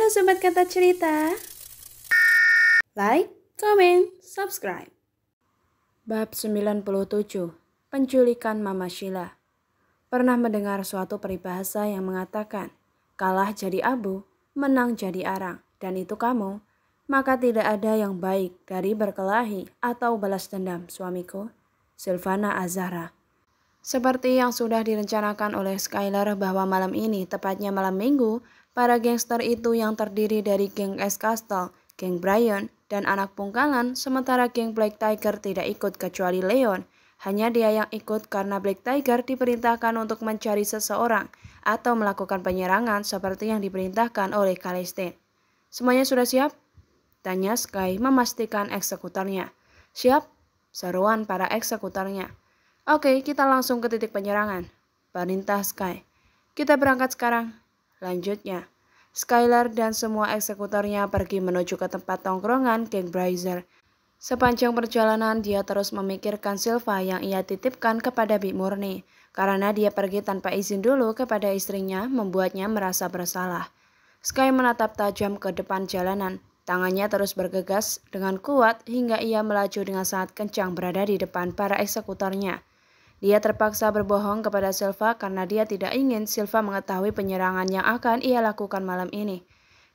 Halo Sobat Kata Cerita. Like, comment, subscribe. Bab 97. Penculikan Mama Sheila. Pernah mendengar suatu peribahasa yang mengatakan, kalah jadi abu, menang jadi arang, dan itu kamu. Maka tidak ada yang baik dari berkelahi atau balas dendam, suamiku. Silvana Azahra. Seperti yang sudah direncanakan oleh Skylar bahwa malam ini, tepatnya malam Minggu, para gangster itu yang terdiri dari geng S Castle, geng Brian, dan anak pungkalan, sementara geng Black Tiger tidak ikut kecuali Leon. Hanya dia yang ikut karena Black Tiger diperintahkan untuk mencari seseorang atau melakukan penyerangan seperti yang diperintahkan oleh Kaliste. Semuanya sudah siap? Tanya Sky memastikan eksekutornya. Siap? Seruan para eksekutornya. Oke, kita langsung ke titik penyerangan. Perintah Sky. Kita berangkat sekarang. Lanjutnya, Skylar dan semua eksekutornya pergi menuju ke tempat tongkrongan geng Brazier. Sepanjang perjalanan dia terus memikirkan Silva yang ia titipkan kepada Bik Murni. Karena dia pergi tanpa izin dulu kepada istrinya membuatnya merasa bersalah. Sky menatap tajam ke depan jalanan. Tangannya terus bergegas dengan kuat hingga ia melaju dengan sangat kencang berada di depan para eksekutornya. Dia terpaksa berbohong kepada Silva karena dia tidak ingin Silva mengetahui penyerangan yang akan ia lakukan malam ini.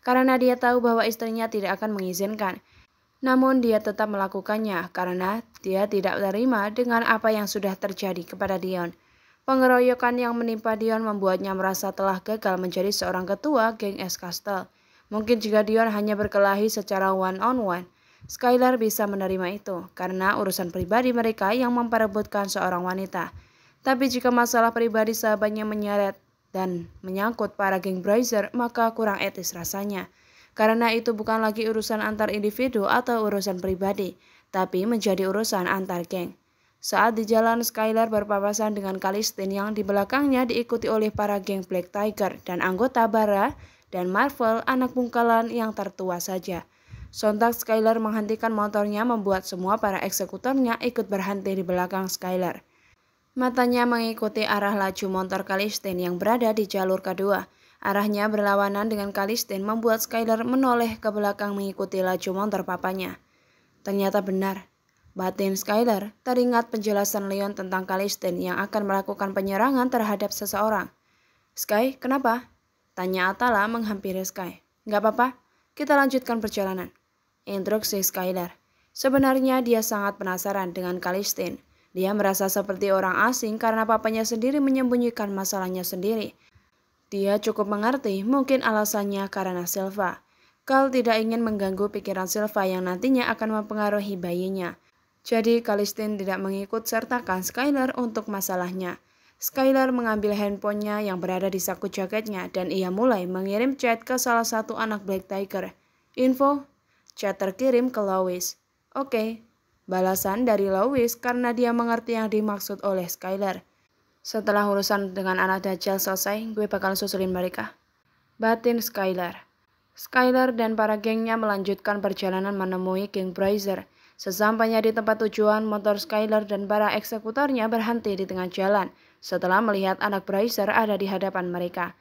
Karena dia tahu bahwa istrinya tidak akan mengizinkan. Namun dia tetap melakukannya karena dia tidak terima dengan apa yang sudah terjadi kepada Dion. Pengeroyokan yang menimpa Dion membuatnya merasa telah gagal menjadi seorang ketua geng S Castle. Mungkin jika Dion hanya berkelahi secara one-on-one, Skylar bisa menerima itu karena urusan pribadi mereka yang memperebutkan seorang wanita. Tapi jika masalah pribadi sahabatnya menyeret dan menyangkut para geng Brazier, maka kurang etis rasanya. Karena itu bukan lagi urusan antar individu atau urusan pribadi, tapi menjadi urusan antar geng. Saat di jalan, Skylar berpapasan dengan Kaliste yang di belakangnya diikuti oleh para geng Black Tiger dan anggota Bara dan Marvel, anak pungkalan yang tertua saja. Sontak Skylar menghentikan motornya membuat semua para eksekutornya ikut berhenti di belakang Skylar. Matanya mengikuti arah laju motor Kaliste yang berada di jalur kedua. Arahnya berlawanan dengan Kaliste membuat Skylar menoleh ke belakang mengikuti laju motor papanya. Ternyata benar. Batin Skylar teringat penjelasan Leon tentang Kaliste yang akan melakukan penyerangan terhadap seseorang. Sky, kenapa? Tanya Atala menghampiri Sky. Gak apa-apa, kita lanjutkan perjalanan. Instruksi Skylar. Sebenarnya dia sangat penasaran dengan Kaliste. Dia merasa seperti orang asing karena papanya sendiri menyembunyikan masalahnya sendiri. Dia cukup mengerti mungkin alasannya karena Silva. Kal tidak ingin mengganggu pikiran Silva yang nantinya akan mempengaruhi bayinya. Jadi Kaliste tidak mengikut sertakan Skylar untuk masalahnya. Skylar mengambil handphonenya yang berada di saku jaketnya dan ia mulai mengirim chat ke salah satu anak Black Tiger. Info. Chat terkirim ke Lois. Oke. Balasan dari Lois karena dia mengerti yang dimaksud oleh Skylar. Setelah urusan dengan anak Dajjal selesai, gue bakal susulin mereka. Batin Skylar. Skylar dan para gengnya melanjutkan perjalanan menemui geng Brazier. Sesampainya di tempat tujuan, motor Skylar dan para eksekutornya berhenti di tengah jalan setelah melihat anak Brazier ada di hadapan mereka.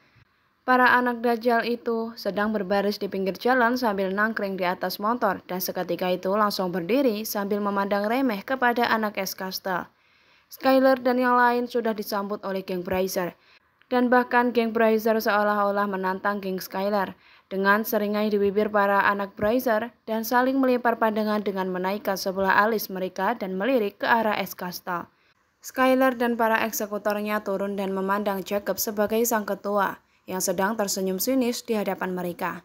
Para anak Dajjal itu sedang berbaris di pinggir jalan sambil nangkring di atas motor dan seketika itu langsung berdiri sambil memandang remeh kepada anak S Castle. Skylar dan yang lain sudah disambut oleh geng Brazier dan bahkan geng Brazier seolah-olah menantang geng Skylar dengan seringai di bibir para anak Brazier dan saling melempar pandangan dengan menaikkan sebelah alis mereka dan melirik ke arah S Castle. Skylar dan para eksekutornya turun dan memandang Jacob sebagai sang ketua yang sedang tersenyum sinis di hadapan mereka.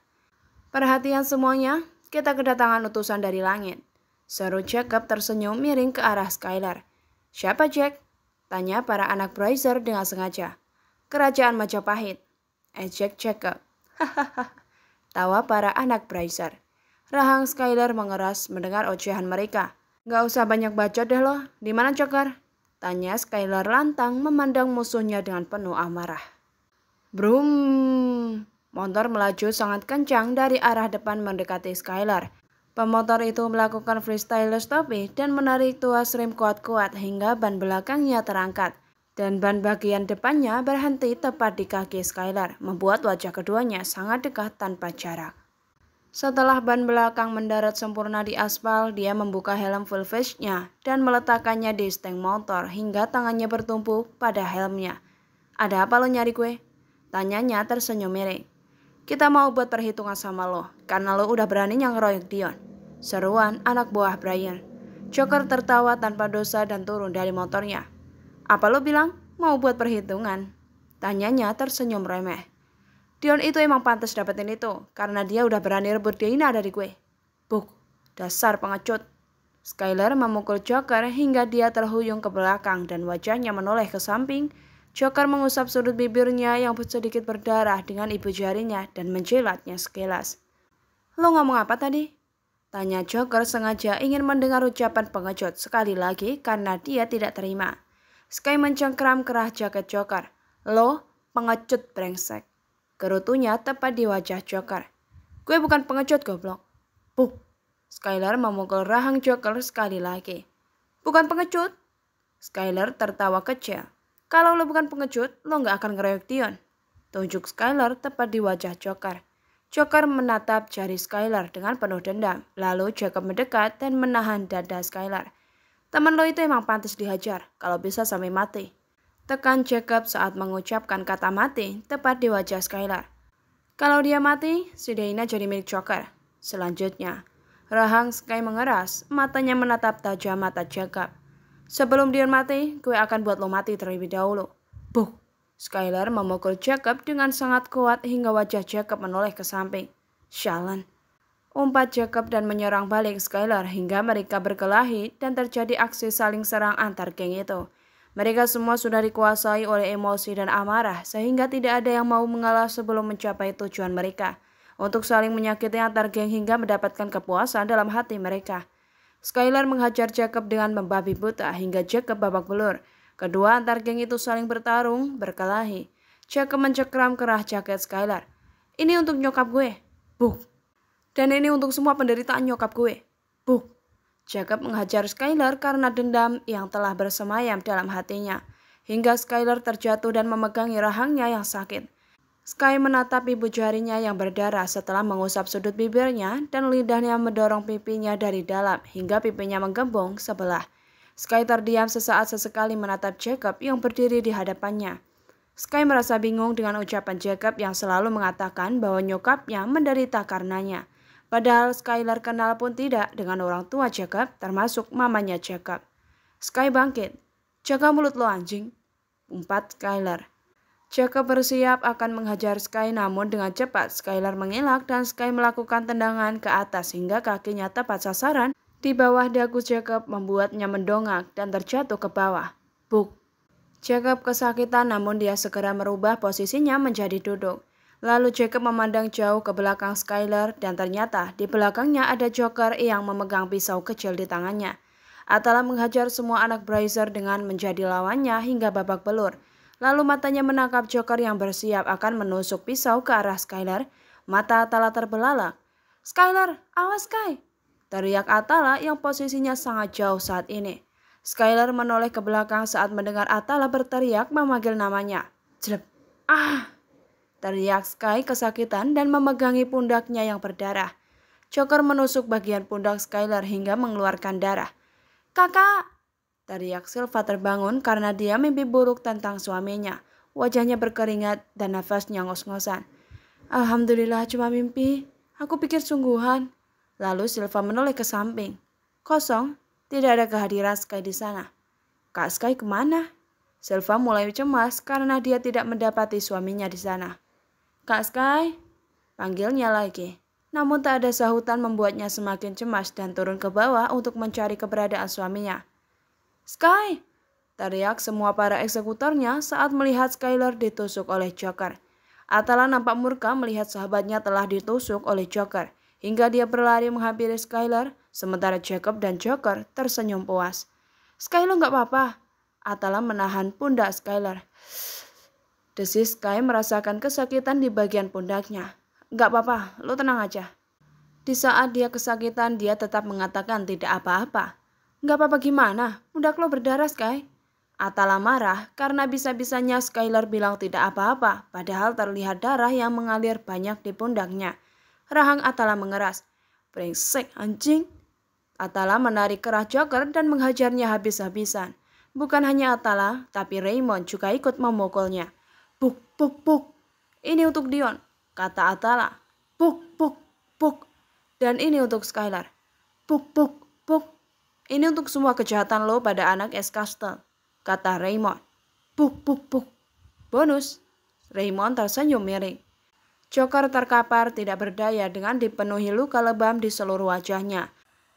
Perhatian semuanya, kita kedatangan utusan dari langit. Seru Jacob tersenyum miring ke arah Skylar. Siapa Jack? Tanya para anak Brazier dengan sengaja. Kerajaan Majapahit. Ejek Jacob. Hahaha. Tawa para anak Brazier. Rahang Skylar mengeras mendengar ocehan mereka. Gak usah banyak bacot deh lo, di mana Cokar? Tanya Skylar lantang memandang musuhnya dengan penuh amarah. Brum! Motor melaju sangat kencang dari arah depan mendekati Skylar. Pemotor itu melakukan freestyle stopping dan menarik tuas rem kuat-kuat hingga ban belakangnya terangkat. dan ban bagian depannya berhenti tepat di kaki Skylar, membuat wajah keduanya sangat dekat tanpa jarak. Setelah ban belakang mendarat sempurna di aspal, dia membuka helm full face-nya dan meletakkannya di stang motor hingga tangannya bertumpu pada helmnya. "Ada apa lo nyari gue?" tanyanya tersenyum miring. "Kita mau buat perhitungan sama lo, karena lo udah berani ngeroyok Dion," seruan anak buah Brian. Joker tertawa tanpa dosa dan turun dari motornya. "Apa lo bilang? Mau buat perhitungan?" tanyanya tersenyum remeh. "Dion itu emang pantas dapetin itu, karena dia udah berani rebut Dina dari gue." "Buk, dasar pengecut." Skylar memukul Joker hingga dia terhuyung ke belakang dan wajahnya menoleh ke samping. Joker mengusap sudut bibirnya yang sedikit berdarah dengan ibu jarinya dan menjilatnya sekilas. "Lo ngomong apa tadi?" tanya Joker sengaja ingin mendengar ucapan pengecut sekali lagi karena dia tidak terima. Sky mencengkram kerah jaket Joker. "Lo pengecut brengsek." Gerutunya tepat di wajah Joker. "Gue bukan pengecut goblok." "Buk." Skylar memukul rahang Joker sekali lagi. "Bukan pengecut?" Skylar tertawa kecil. "Kalau lo bukan pengecut, lo gak akan ngeroyok Dion." Tunjuk Skylar tepat di wajah Joker. Joker menatap jari Skylar dengan penuh dendam. Lalu Jacob mendekat dan menahan dada Skylar. "Temen lo itu emang pantas dihajar, kalau bisa sampai mati." Tekan Jacob saat mengucapkan kata mati tepat di wajah Skylar. "Kalau dia mati, si Dina jadi milik Joker." Selanjutnya, rahang Sky mengeras, matanya menatap tajam mata Jacob. "Sebelum Dion mati, gue akan buat lo mati terlebih dahulu." "Buk." Skylar memukul Jacob dengan sangat kuat hingga wajah Jacob menoleh ke samping. "Sialan." Umpat Jacob dan menyerang balik Skylar hingga mereka berkelahi dan terjadi aksi saling serang antar geng itu. Mereka semua sudah dikuasai oleh emosi dan amarah sehingga tidak ada yang mau mengalah sebelum mencapai tujuan mereka, untuk saling menyakiti antar geng hingga mendapatkan kepuasan dalam hati mereka. Skylar menghajar Jacob dengan membabi buta hingga Jacob babak belur. Kedua antar geng itu saling bertarung, berkelahi. Jacob mencengkram kerah jaket Skylar. "Ini untuk nyokap gue." "Buk." "Dan ini untuk semua penderitaan nyokap gue." "Buk." Jacob menghajar Skylar karena dendam yang telah bersemayam dalam hatinya. Hingga Skylar terjatuh dan memegangi rahangnya yang sakit. Sky menatap ibu jarinya yang berdarah setelah mengusap sudut bibirnya dan lidahnya mendorong pipinya dari dalam hingga pipinya menggembung sebelah. Sky terdiam sesaat sesekali menatap Jacob yang berdiri di hadapannya. Sky merasa bingung dengan ucapan Jacob yang selalu mengatakan bahwa nyokapnya menderita karenanya. Padahal Skylar kenal pun tidak dengan orang tua Jacob, termasuk mamanya Jacob. Sky bangkit. "Jaga mulut lo anjing." Umpat Skylar. Jacob bersiap akan menghajar Sky, namun dengan cepat Skylar mengelak dan Sky melakukan tendangan ke atas hingga kakinya tepat sasaran di bawah dagu Jacob, membuatnya mendongak dan terjatuh ke bawah. Buk. Jacob kesakitan namun dia segera merubah posisinya menjadi duduk. Lalu Jacob memandang jauh ke belakang Skylar dan ternyata di belakangnya ada Joker yang memegang pisau kecil di tangannya. Atala menghajar semua anak Brazier dengan menjadi lawannya hingga babak belur. Lalu matanya menangkap Joker yang bersiap akan menusuk pisau ke arah Skylar. Mata Atala terbelalak. "Skylar, awas Sky!" teriak Atala yang posisinya sangat jauh saat ini. Skylar menoleh ke belakang saat mendengar Atala berteriak memanggil namanya. "Jelep! Ah!" teriak Sky kesakitan dan memegangi pundaknya yang berdarah. Joker menusuk bagian pundak Skylar hingga mengeluarkan darah. "Kakak!" teriak Silva terbangun karena dia mimpi buruk tentang suaminya. Wajahnya berkeringat dan nafasnya ngos-ngosan. "Alhamdulillah cuma mimpi. Aku pikir sungguhan." Lalu Silva menoleh ke samping. Kosong, tidak ada kehadiran Sky di sana. "Kak Sky kemana?" Silva mulai cemas karena dia tidak mendapati suaminya di sana. "Kak Sky?" panggilnya lagi. Namun tak ada sahutan membuatnya semakin cemas dan turun ke bawah untuk mencari keberadaan suaminya. "Sky!" teriak semua para eksekutornya saat melihat Skylar ditusuk oleh Joker. Atala nampak murka melihat sahabatnya telah ditusuk oleh Joker, hingga dia berlari menghampiri Skylar, sementara Jacob dan Joker tersenyum puas. "Sky, lo gak apa-apa?" Atala menahan pundak Skylar. Desis Sky merasakan kesakitan di bagian pundaknya. "Gak apa-apa, lo tenang aja." Di saat dia kesakitan, dia tetap mengatakan tidak apa-apa. "Gak apa-apa gimana? Pundak lo berdarah, Sky." Atala marah karena bisa-bisanya Skylar bilang tidak apa-apa, padahal terlihat darah yang mengalir banyak di pundaknya. Rahang Atala mengeras. Brengsek anjing. Atala menarik kerah Joker dan menghajarnya habis-habisan. Bukan hanya Atala, tapi Raymond juga ikut memukulnya. Puk, puk, puk. Ini untuk Dion, kata Atala. Puk, puk, puk. Dan ini untuk Skylar. Puk, puk, puk. Ini untuk semua kejahatan lo pada anak S. Castle, kata Raymond. Puk, puk, puk. Bonus. Raymond tersenyum miring. Joker terkapar tidak berdaya dengan dipenuhi luka lebam di seluruh wajahnya.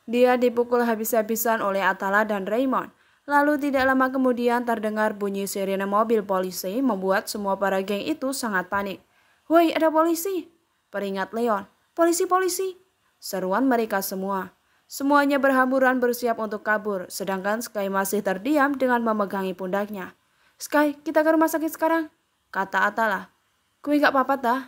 Dia dipukul habis-habisan oleh Atala dan Raymond. Lalu tidak lama kemudian terdengar bunyi sirene mobil polisi membuat semua para geng itu sangat panik. Woi, ada polisi! Peringat Leon. Polisi, polisi! Seruan mereka semua. Semuanya berhamburan bersiap untuk kabur, sedangkan Sky masih terdiam dengan memegangi pundaknya. Sky, kita ke rumah sakit sekarang, kata Atala. Gue gak apa-apa dah.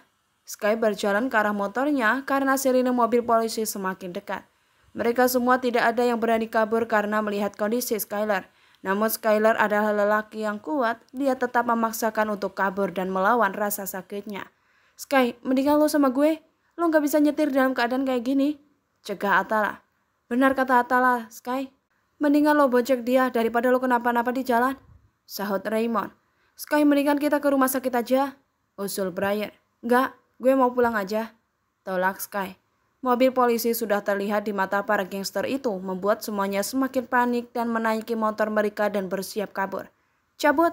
Sky berjalan ke arah motornya karena sirine mobil polisi semakin dekat. Mereka semua tidak ada yang berani kabur karena melihat kondisi Skylar. Namun Skylar adalah lelaki yang kuat, dia tetap memaksakan untuk kabur dan melawan rasa sakitnya. Sky, mendingan lo sama gue, lo gak bisa nyetir dalam keadaan kayak gini, cegah Atala. Benar kata Atala, Sky. Mendingan lo bocek dia daripada lo kenapa-napa di jalan, sahut Raymond. Sky, mendingan kita ke rumah sakit aja, usul Brian. Enggak, gue mau pulang aja, tolak Sky. Mobil polisi sudah terlihat di mata para gangster itu, membuat semuanya semakin panik dan menaiki motor mereka dan bersiap kabur. Cabut,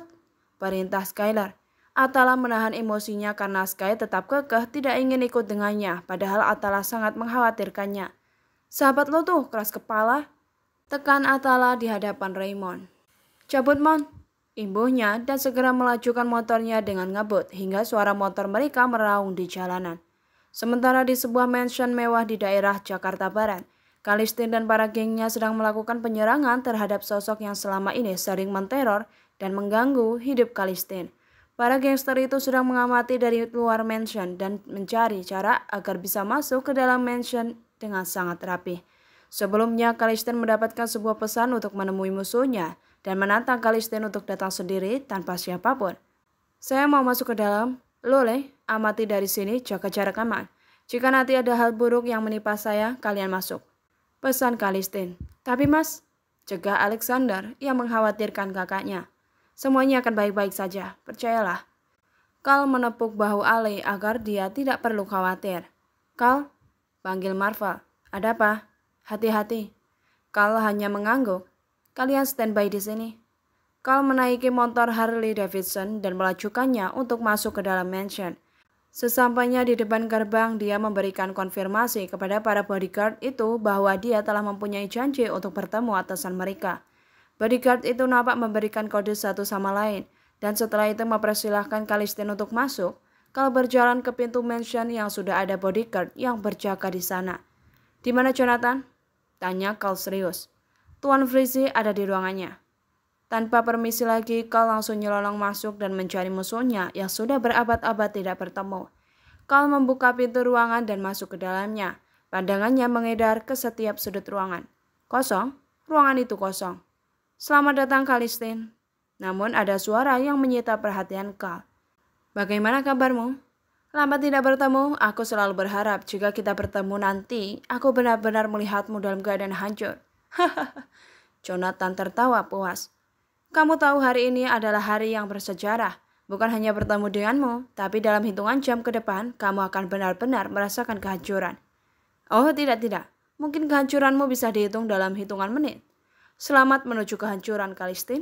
perintah Skylar. Atala menahan emosinya karena Sky tetap kekeh tidak ingin ikut dengannya, padahal Atala sangat mengkhawatirkannya. Sahabat lo tuh keras kepala, tekan Atala di hadapan Raymond. Cabut, Mon, imbuhnya dan segera melajukan motornya dengan ngebut hingga suara motor mereka meraung di jalanan. Sementara di sebuah mansion mewah di daerah Jakarta Barat, Kalistin dan para gengnya sedang melakukan penyerangan terhadap sosok yang selama ini sering menteror dan mengganggu hidup Kalistin. Para gangster itu sedang mengamati dari luar mansion dan mencari cara agar bisa masuk ke dalam mansion dengan sangat rapi. Sebelumnya, Kalistin mendapatkan sebuah pesan untuk menemui musuhnya dan menantang Kalistin untuk datang sendiri tanpa siapapun. Saya mau masuk ke dalam. Lole, amati dari sini, jaga jarak aman. Jika nanti ada hal buruk yang menimpa saya, kalian masuk, pesan Kalistin. Tapi mas, cegah Alexander yang mengkhawatirkan kakaknya. Semuanya akan baik-baik saja, percayalah. Kal menepuk bahu Ale agar dia tidak perlu khawatir. Kal, panggil Marvel. Ada apa? Hati-hati. Kal hanya mengangguk. Kalian standby di sini. Kal menaiki motor Harley Davidson dan melajukannya untuk masuk ke dalam mansion. Sesampainya di depan gerbang, dia memberikan konfirmasi kepada para bodyguard itu bahwa dia telah mempunyai janji untuk bertemu atasan mereka. Bodyguard itu nampak memberikan kode satu sama lain, dan setelah itu mempersilahkan Kalistin untuk masuk. Kal berjalan ke pintu mansion yang sudah ada bodyguard yang berjaga di sana. Di mana Jonathan? Tanya Kal serius. Tuan Freezy ada di ruangannya. Tanpa permisi lagi, Kal langsung nyelonong masuk dan mencari musuhnya yang sudah berabad-abad tidak bertemu. Kal membuka pintu ruangan dan masuk ke dalamnya. Pandangannya mengedar ke setiap sudut ruangan. Kosong, ruangan itu kosong. Selamat datang Kalistin. Namun ada suara yang menyita perhatian Kal. Bagaimana kabarmu? Lama tidak bertemu, aku selalu berharap jika kita bertemu nanti, aku benar-benar melihatmu dalam keadaan hancur. Hahaha. Jonathan tertawa puas. Kamu tahu hari ini adalah hari yang bersejarah. Bukan hanya bertemu denganmu, tapi dalam hitungan jam ke depan, kamu akan benar-benar merasakan kehancuran. Oh tidak. Mungkin kehancuranmu bisa dihitung dalam hitungan menit. Selamat menuju kehancuran, Kalistin.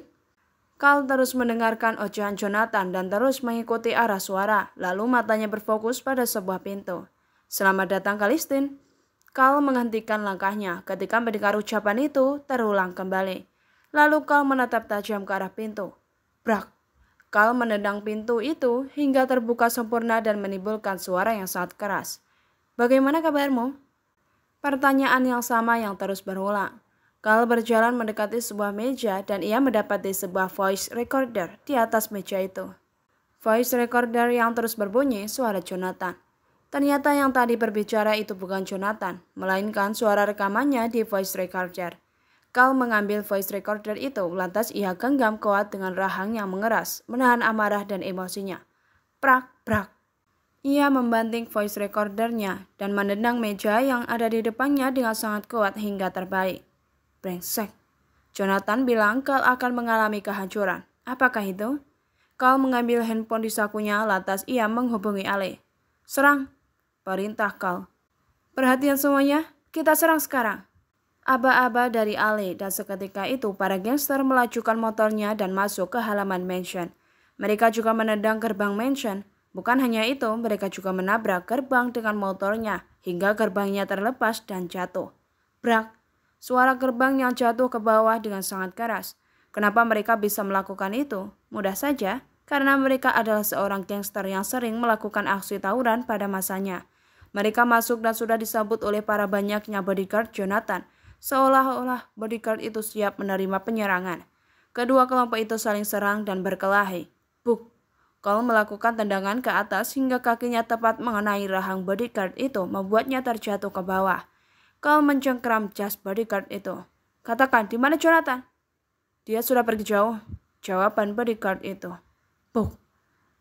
Kal terus mendengarkan ocehan Jonathan dan terus mengikuti arah suara, lalu matanya berfokus pada sebuah pintu. Selamat datang, Kalistin. Kal menghentikan langkahnya ketika mendengar ucapan itu terulang kembali. Lalu Kal menatap tajam ke arah pintu. Brak! Kal menendang pintu itu hingga terbuka sempurna dan menimbulkan suara yang sangat keras. Bagaimana kabarmu? Pertanyaan yang sama yang terus berulang. Kal berjalan mendekati sebuah meja dan ia mendapati sebuah voice recorder di atas meja itu. Voice recorder yang terus berbunyi suara Jonathan. Ternyata yang tadi berbicara itu bukan Jonathan, melainkan suara rekamannya di voice recorder. Carl mengambil voice recorder itu, lantas ia genggam kuat dengan rahang yang mengeras, menahan amarah dan emosinya. Prak, prak. Ia membanting voice recordernya dan menendang meja yang ada di depannya dengan sangat kuat hingga terbalik. Brengsek. Jonathan bilang Carl akan mengalami kehancuran. Apakah itu? Carl mengambil handphone di sakunya, lantas ia menghubungi Ale. Serang, perintah Carl. Perhatian semuanya, kita serang sekarang. Aba-aba dari Ale dan seketika itu para gangster melajukan motornya dan masuk ke halaman mansion. Mereka juga menendang gerbang mansion. Bukan hanya itu, mereka juga menabrak gerbang dengan motornya hingga gerbangnya terlepas dan jatuh. Brak! Suara gerbang yang jatuh ke bawah dengan sangat keras. Kenapa mereka bisa melakukan itu? Mudah saja, karena mereka adalah seorang gangster yang sering melakukan aksi tawuran pada masanya. Mereka masuk dan sudah disambut oleh para banyaknya bodyguard Jonathan. Seolah-olah bodyguard itu siap menerima penyerangan. Kedua kelompok itu saling serang dan berkelahi. Buk! Carl melakukan tendangan ke atas hingga kakinya tepat mengenai rahang bodyguard itu membuatnya terjatuh ke bawah. Carl mencengkram jas bodyguard itu. Katakan, di mana Jonathan? Dia sudah pergi jauh. Jawaban bodyguard itu. Buk!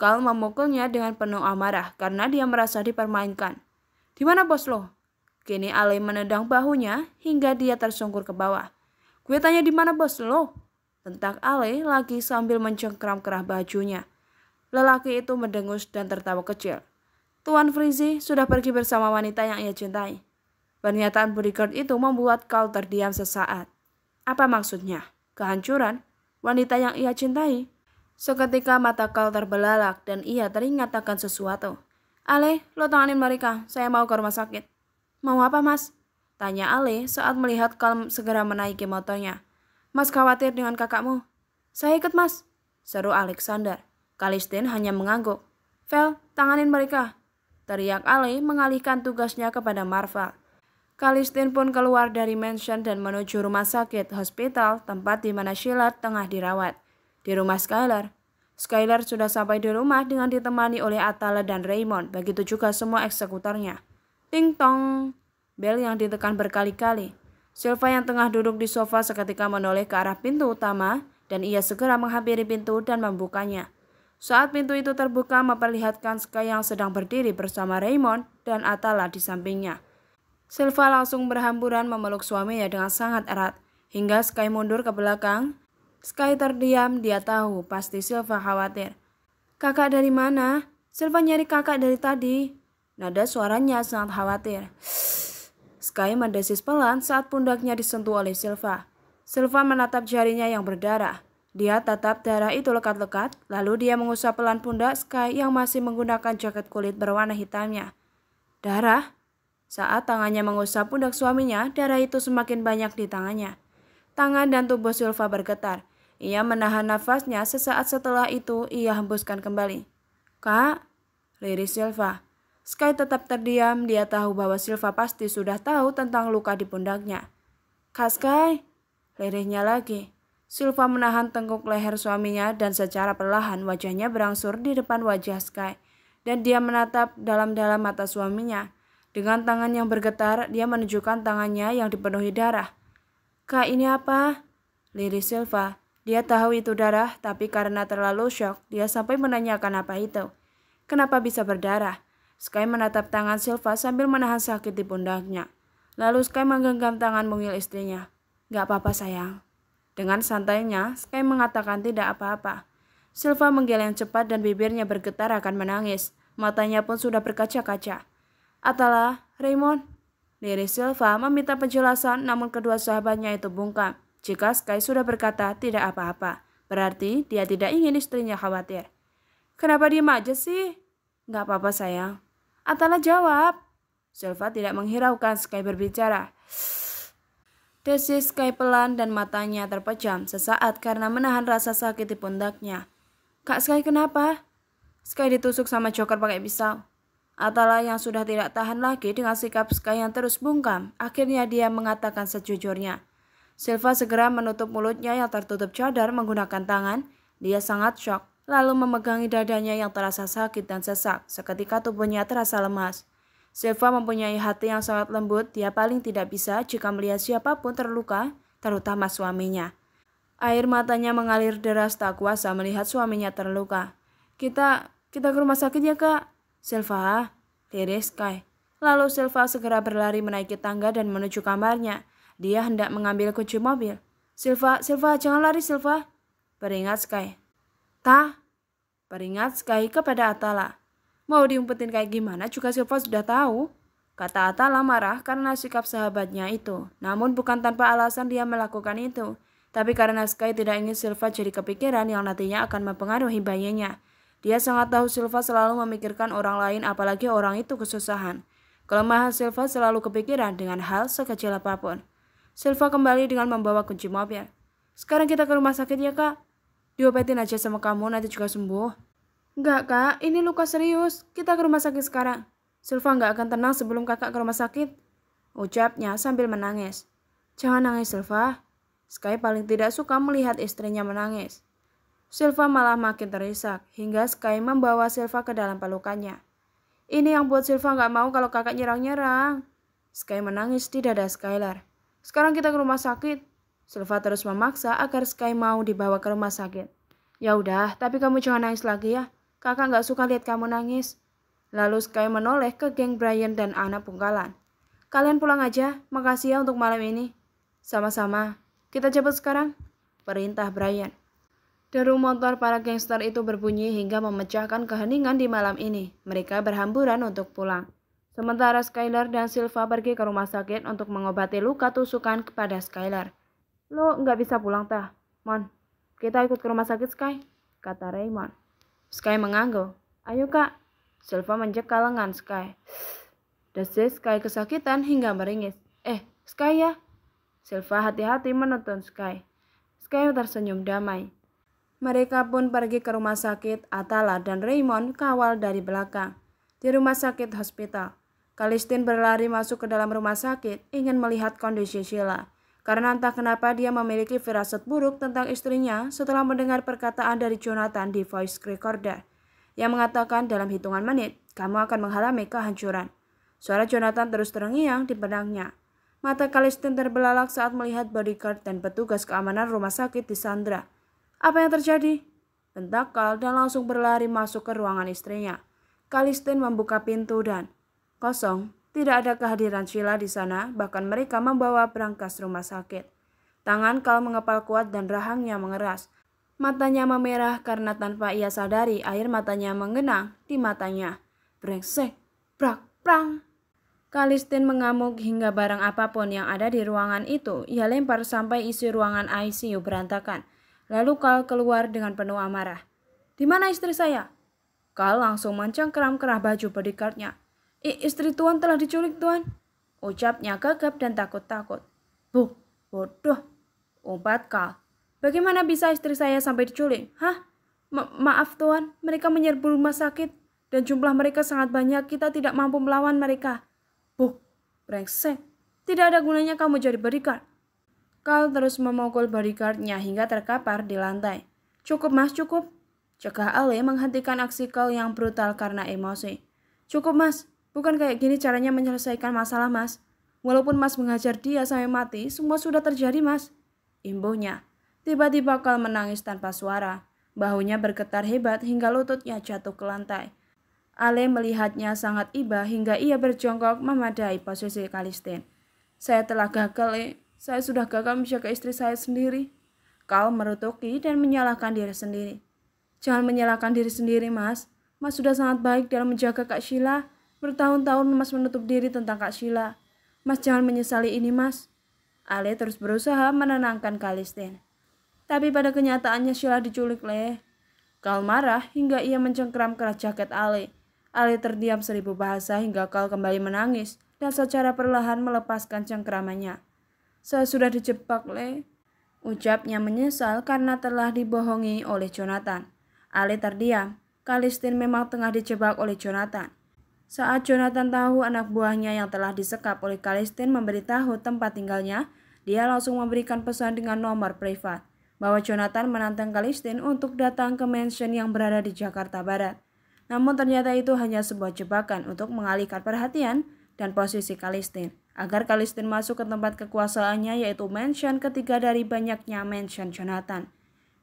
Carl memukulnya dengan penuh amarah karena dia merasa dipermainkan. Di mana bos lo? Kini Ale menendang bahunya hingga dia tersungkur ke bawah. Gue tanya di mana bos lo? Bentak Ale lagi sambil mencengkram kerah bajunya. Lelaki itu mendengus dan tertawa kecil. Tuan Frizzy sudah pergi bersama wanita yang ia cintai. Pernyataan bodyguard itu membuat Carl terdiam sesaat. Apa maksudnya? Kehancuran? Wanita yang ia cintai? Seketika mata Carl terbelalak dan ia teringat akan sesuatu. Ale, lo tanganin mereka. Saya mau ke rumah sakit. Mau apa mas? Tanya Ale saat melihat Carl segera menaiki motornya. Mas khawatir dengan kakakmu? Saya ikut mas, seru Alexander. Kalistin hanya mengangguk. Vel, tanganin mereka, teriak Ale mengalihkan tugasnya kepada Marvel. Kalistin pun keluar dari mansion dan menuju rumah sakit hospital tempat di mana Sheila tengah dirawat. Di rumah Skylar sudah sampai di rumah dengan ditemani oleh Atala dan Raymond, begitu juga semua eksekutornya. Ting tong, bel yang ditekan berkali-kali. Silva yang tengah duduk di sofa seketika menoleh ke arah pintu utama dan ia segera menghampiri pintu dan membukanya. Saat pintu itu terbuka memperlihatkan Sky yang sedang berdiri bersama Raymond dan Atala di sampingnya. Silva langsung berhamburan memeluk suaminya dengan sangat erat hingga Sky mundur ke belakang. Sky terdiam, dia tahu pasti Silva khawatir. Kakak dari mana? Silva nyari kakak dari tadi. Nada suaranya sangat khawatir. Sky mendesis pelan saat pundaknya disentuh oleh Silva. Silva menatap jarinya yang berdarah. Dia tatap darah itu lekat-lekat, lalu dia mengusap pelan pundak Sky yang masih menggunakan jaket kulit berwarna hitamnya. Darah? Saat tangannya mengusap pundak suaminya, darah itu semakin banyak di tangannya. Tangan dan tubuh Silva bergetar. Ia menahan nafasnya sesaat setelah itu ia hembuskan kembali. Kak, liris Silva. Sky tetap terdiam, dia tahu bahwa Silva pasti sudah tahu tentang luka di pundaknya. Kak Sky, lirihnya lagi. Silva menahan tengkuk leher suaminya dan secara perlahan wajahnya berangsur di depan wajah Sky. Dan dia menatap dalam-dalam mata suaminya. Dengan tangan yang bergetar, dia menunjukkan tangannya yang dipenuhi darah. Kak, ini apa? Liris Silva. Dia tahu itu darah, tapi karena terlalu syok, dia sampai menanyakan apa itu. Kenapa bisa berdarah? Sky menatap tangan Silva sambil menahan sakit di pundaknya. Lalu Sky menggenggam tangan mungil istrinya. Gak apa-apa sayang. Dengan santainya, Sky mengatakan tidak apa-apa. Silva menggeleng cepat dan bibirnya bergetar akan menangis. Matanya pun sudah berkaca-kaca. Atala, Raymond. Liris Silva meminta penjelasan namun kedua sahabatnya itu bungkam. Jika Sky sudah berkata tidak apa-apa, berarti dia tidak ingin istrinya khawatir. Kenapa diem aja sih? Gak apa-apa sayang. Atala jawab. Silva tidak menghiraukan Sky berbicara. Desis Sky pelan dan matanya terpejam sesaat karena menahan rasa sakit di pundaknya. Kak Sky kenapa? Sky ditusuk sama Joker pakai pisau. Atala yang sudah tidak tahan lagi dengan sikap Sky yang terus bungkam, akhirnya dia mengatakan sejujurnya. Silva segera menutup mulutnya yang tertutup cadar menggunakan tangan. Dia sangat syok, lalu memegangi dadanya yang terasa sakit dan sesak. Seketika tubuhnya terasa lemas. Silva mempunyai hati yang sangat lembut. Dia paling tidak bisa jika melihat siapapun terluka, terutama suaminya. Air matanya mengalir deras tak kuasa melihat suaminya terluka. Kita ke rumah sakit ya kak. Silva, lirik Sky. Lalu Silva segera berlari menaiki tangga dan menuju kamarnya. Dia hendak mengambil kunci mobil. Silva, jangan lari Silva. Peringat Sky. Peringat Sky kepada Atala. Mau diumpetin kayak gimana juga Silva sudah tahu. Kata Atala marah karena sikap sahabatnya itu. Namun bukan tanpa alasan dia melakukan itu. Tapi karena Sky tidak ingin Silva jadi kepikiran yang nantinya akan mempengaruhi bayinya. Dia sangat tahu Silva selalu memikirkan orang lain apalagi orang itu kesusahan. Kelemahan Silva selalu kepikiran dengan hal sekecil apapun. Silva kembali dengan membawa kunci mobil. Sekarang kita ke rumah sakit ya kak. Diobatin aja sama kamu nanti juga sembuh. Enggak kak, ini luka serius. Kita ke rumah sakit sekarang. Silva enggak akan tenang sebelum kakak ke rumah sakit. Ucapnya sambil menangis. Jangan nangis Silva. Sky paling tidak suka melihat istrinya menangis. Silva malah makin terisak hingga Sky membawa Silva ke dalam pelukannya. Ini yang buat Silva gak mau kalau kakak nyerang-nyerang. Sky menangis di dada Skylar. Sekarang kita ke rumah sakit. Silva terus memaksa agar Sky mau dibawa ke rumah sakit. Ya udah, tapi kamu jangan nangis lagi ya. Kakak gak suka lihat kamu nangis. Lalu Sky menoleh ke geng Brian dan anak pungkalan. Kalian pulang aja, makasih ya untuk malam ini. Sama-sama. Kita cepet sekarang, perintah Brian. Deru motor para gangster itu berbunyi hingga memecahkan keheningan di malam ini. Mereka berhamburan untuk pulang. Sementara Skylar dan Silva pergi ke rumah sakit untuk mengobati luka tusukan kepada Skylar. Lo nggak bisa pulang tah, Mon. Kita ikut ke rumah sakit Sky, kata Raymond. Sky mengangguk. Ayo kak. Silva menjekal lengan Sky. Desis Sky kesakitan hingga meringis. Sky ya. Silva hati-hati menuntun Sky. Sky tersenyum damai. Mereka pun pergi ke rumah sakit. Atala dan Raymond kawal dari belakang. Di rumah sakit hospital, Kalistin berlari masuk ke dalam rumah sakit ingin melihat kondisi Sheila. Karena entah kenapa dia memiliki firasat buruk tentang istrinya setelah mendengar perkataan dari Jonathan di voice recorder yang mengatakan dalam hitungan menit, kamu akan mengalami kehancuran. Suara Jonathan terus terngiang di benaknya. Mata Kalistin terbelalak saat melihat bodyguard dan petugas keamanan rumah sakit disandra. Apa yang terjadi? Bentak Kal dan langsung berlari masuk ke ruangan istrinya. Kalistin membuka pintu dan kosong. Tidak ada kehadiran Sheila di sana, bahkan mereka membawa berangkas rumah sakit. Tangan Kal mengepal kuat dan rahangnya mengeras. Matanya memerah karena tanpa ia sadari air matanya menggenang di matanya. Brengsek, brak, prang. Kalistin mengamuk hingga barang apapun yang ada di ruangan itu ia lempar sampai isi ruangan ICU berantakan. Lalu Kal keluar dengan penuh amarah. Di mana istri saya? Kal langsung mencengkeram kerah baju bodyguardnya. Istri tuan telah diculik tuan. Ucapnya gegap dan takut-takut. Bodoh. Umpat Kal. Bagaimana bisa istri saya sampai diculik? Hah? Maaf tuan, mereka menyerbu rumah sakit dan jumlah mereka sangat banyak, kita tidak mampu melawan mereka. Brengsek. Tidak ada gunanya kamu jadi bodyguard. Kal terus memukul bodyguardnya hingga terkapar di lantai. Cukup mas, cukup. Cegah Ale menghentikan aksi Kal yang brutal karena emosi. Cukup mas, bukan kayak gini caranya menyelesaikan masalah mas. Walaupun mas mengajar dia sampai mati, semua sudah terjadi mas. Imbuhnya. Tiba-tiba Kal menangis tanpa suara. Bahunya bergetar hebat hingga lututnya jatuh ke lantai. Ale melihatnya sangat iba hingga ia berjongkok memadai posisi Kalistin. Saya telah gagal, Saya sudah gagal menjaga istri saya sendiri. Kal merutuki dan menyalahkan diri sendiri. Jangan menyalahkan diri sendiri, Mas. Mas sudah sangat baik dalam menjaga Kak Sheila. Bertahun-tahun Mas menutup diri tentang Kak Sheila. Mas jangan menyesali ini, Mas. Ale terus berusaha menenangkan Kalistin. Tapi pada kenyataannya Sheila diculik, Le. Kal marah hingga ia mencengkeram kerah jaket Ale. Ale terdiam 1000 bahasa hingga Kal kembali menangis dan secara perlahan melepaskan cengkeramannya. Saya sudah dijebak, Le. Ucapnya menyesal karena telah dibohongi oleh Jonathan. Ale terdiam. Kalistin memang tengah dijebak oleh Jonathan. Saat Jonathan tahu anak buahnya yang telah disekap oleh Kalistin memberitahu tempat tinggalnya, dia langsung memberikan pesan dengan nomor privat bahwa Jonathan menantang Kalistin untuk datang ke mansion yang berada di Jakarta Barat. Namun ternyata itu hanya sebuah jebakan untuk mengalihkan perhatian dan posisi Kalistin, agar Kalistin masuk ke tempat kekuasaannya yaitu mansion ketiga dari banyaknya mansion Jonathan.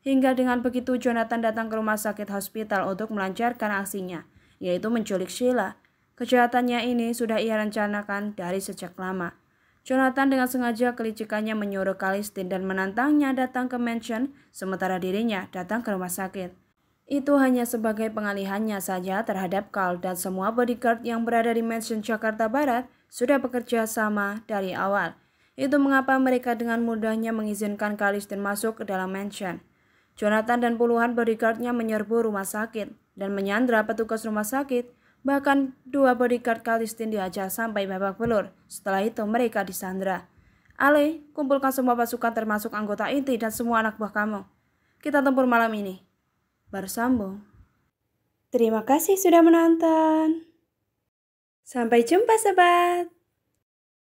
Hingga dengan begitu Jonathan datang ke rumah sakit hospital untuk melancarkan aksinya, yaitu menculik Sheila. Kejahatannya ini sudah ia rencanakan dari sejak lama. Jonathan dengan sengaja kelicikannya menyuruh Kalistin dan menantangnya datang ke mansion, sementara dirinya datang ke rumah sakit. Itu hanya sebagai pengalihannya saja terhadap Carl, dan semua bodyguard yang berada di mansion Jakarta Barat sudah bekerja sama dari awal. Itu mengapa mereka dengan mudahnya mengizinkan Kalistin masuk ke dalam mansion. Jonathan dan puluhan bodyguardnya menyerbu rumah sakit dan menyandra petugas rumah sakit. Bahkan 2 bodyguard Kalistin dihajar sampai babak belur. Setelah itu mereka disandra. Ale, kumpulkan semua pasukan termasuk anggota inti dan semua anak buah kamu. Kita tempur malam ini. Bersambung. Terima kasih sudah menonton. Sampai jumpa sobat.